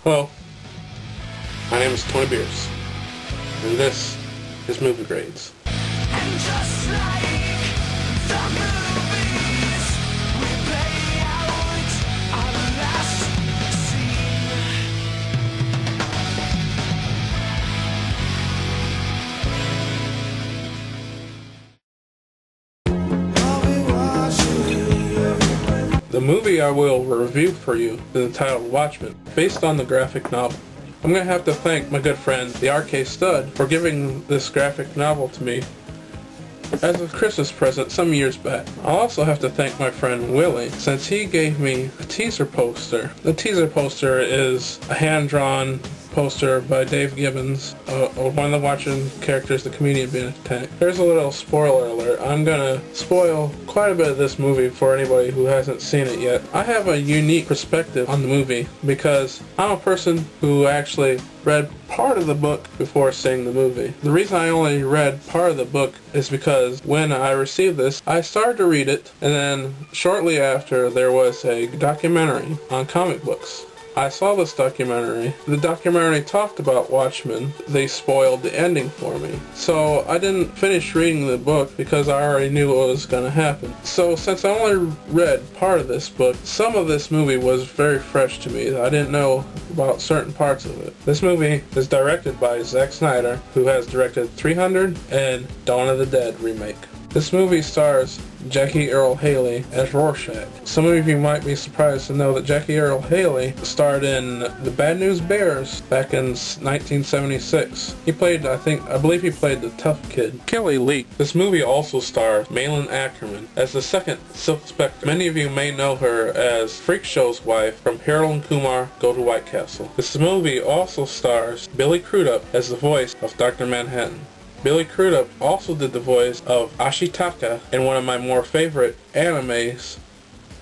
Hello, my name is Tony Beers, and this is Movie Grades. And just like the movies, we play out our last scene. The movie I will review for you is entitled Watchmen, based on the graphic novel. I'm going to have to thank my good friend, the RK Stud, for giving this graphic novel to me as a Christmas present some years back. I'll also have to thank my friend Willie, since he gave me a teaser poster. The teaser poster is a hand-drawn poster by Dave Gibbons, one of the Watchmen characters, the comedian being attacked. There's a little spoiler alert. I'm gonna spoil quite a bit of this movie for anybody who hasn't seen it yet. I have a unique perspective on the movie because I'm a person who actually read part of the book before seeing the movie. The reason I only read part of the book is because when I received this, I started to read it, and then shortly after there was a documentary on comic books. I saw this documentary. The documentary talked about Watchmen. They spoiled the ending for me. So I didn't finish reading the book because I already knew what was going to happen. So since I only read part of this book, some of this movie was very fresh to me. I didn't know about certain parts of it. This movie is directed by Zack Snyder, who has directed 300 and Dawn of the Dead remake. This movie stars Jackie Earle Haley as Rorschach. Some of you might be surprised to know that Jackie Earle Haley starred in The Bad News Bears back in 1976. He played, I believe he played the tough kid. Kelly Leak. This movie also stars Malin Ackerman as the second Silk Spectre. Many of you may know her as Freak Show's wife from Harold and Kumar Go to White Castle. This movie also stars Billy Crudup as the voice of Dr. Manhattan. Billy Crudup also did the voice of Ashitaka in one of my more favorite animes,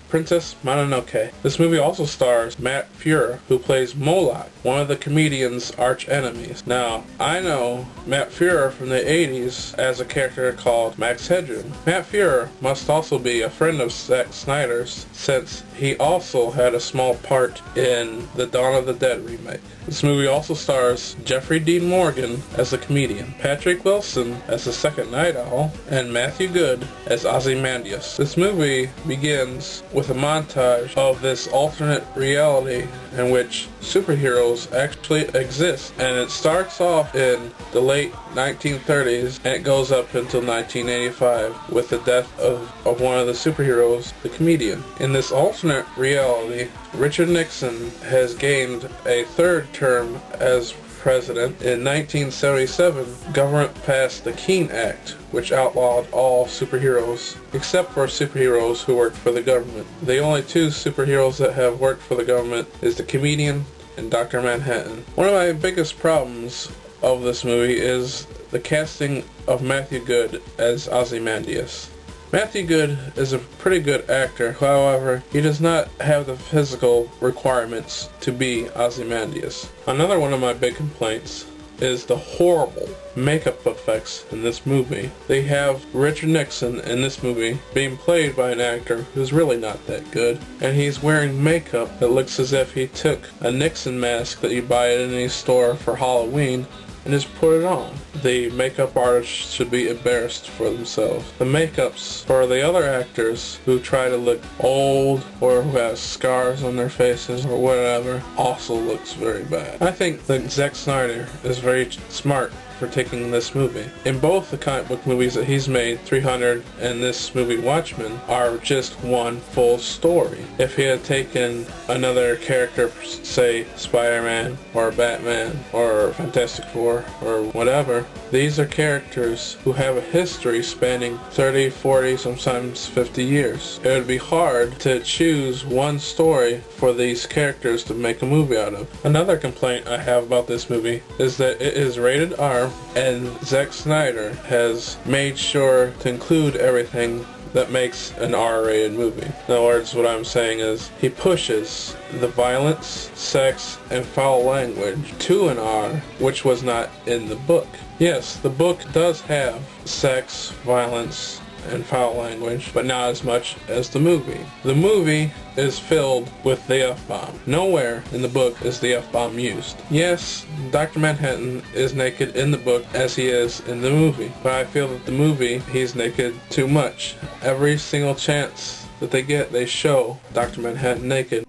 Princess Mononoke. This movie also stars Matt Fuhrer, who plays Moloch, one of the comedian's arch enemies. Now, I know Matt Fuhrer from the 80s as a character called Max Headroom. Matt Fuhrer must also be a friend of Zack Snyder's, since he also had a small part in the Dawn of the Dead remake. This movie also stars Jeffrey Dean Morgan as the comedian, Patrick Wilson as the second Night Owl, and Matthew Good as Ozymandias. This movie begins with a montage of this alternate reality in which superheroes actually exist, and it starts off in the late 1930s and it goes up until 1985 with the death of one of the superheroes, the comedian. In this alternate reality, Richard Nixon has gained a third term as president. In 1977, government passed the Keene Act, which outlawed all superheroes, except for superheroes who worked for the government. The only two superheroes that have worked for the government is the comedian and Dr. Manhattan. One of my biggest problems of this movie is the casting of Matthew Good as Ozymandias. Matthew Good is a pretty good actor, however, he does not have the physical requirements to be Ozymandias. Another one of my big complaints is the horrible makeup effects in this movie. They have Richard Nixon in this movie being played by an actor who's really not that good, and he's wearing makeup that looks as if he took a Nixon mask that you buy at any store for Halloween and just put it on. The makeup artists should be embarrassed for themselves. The makeups for the other actors who try to look old or who have scars on their faces or whatever also looks very bad. I think that Zack Snyder is very smart for taking this movie. In both the comic book movies that he's made, 300 and this movie Watchmen, are just one full story. If he had taken another character, say Spider-Man or Batman or Fantastic Four or whatever, these are characters who have a history spanning 30, 40, sometimes 50 years. It would be hard to choose one story for these characters to make a movie out of. Another complaint I have about this movie is that it is rated R, and Zack Snyder has made sure to include everything that makes an R-rated movie. In other words, what I'm saying is he pushes the violence, sex, and foul language to an R, which was not in the book. Yes, the book does have sex, violence, and foul language, but not as much as the movie. The movie is filled with the F-bomb. Nowhere in the book is the F-bomb used. Yes, Dr. Manhattan is naked in the book as he is in the movie, but I feel that the movie, he's naked too much. Every single chance that they get, they show Dr. Manhattan naked.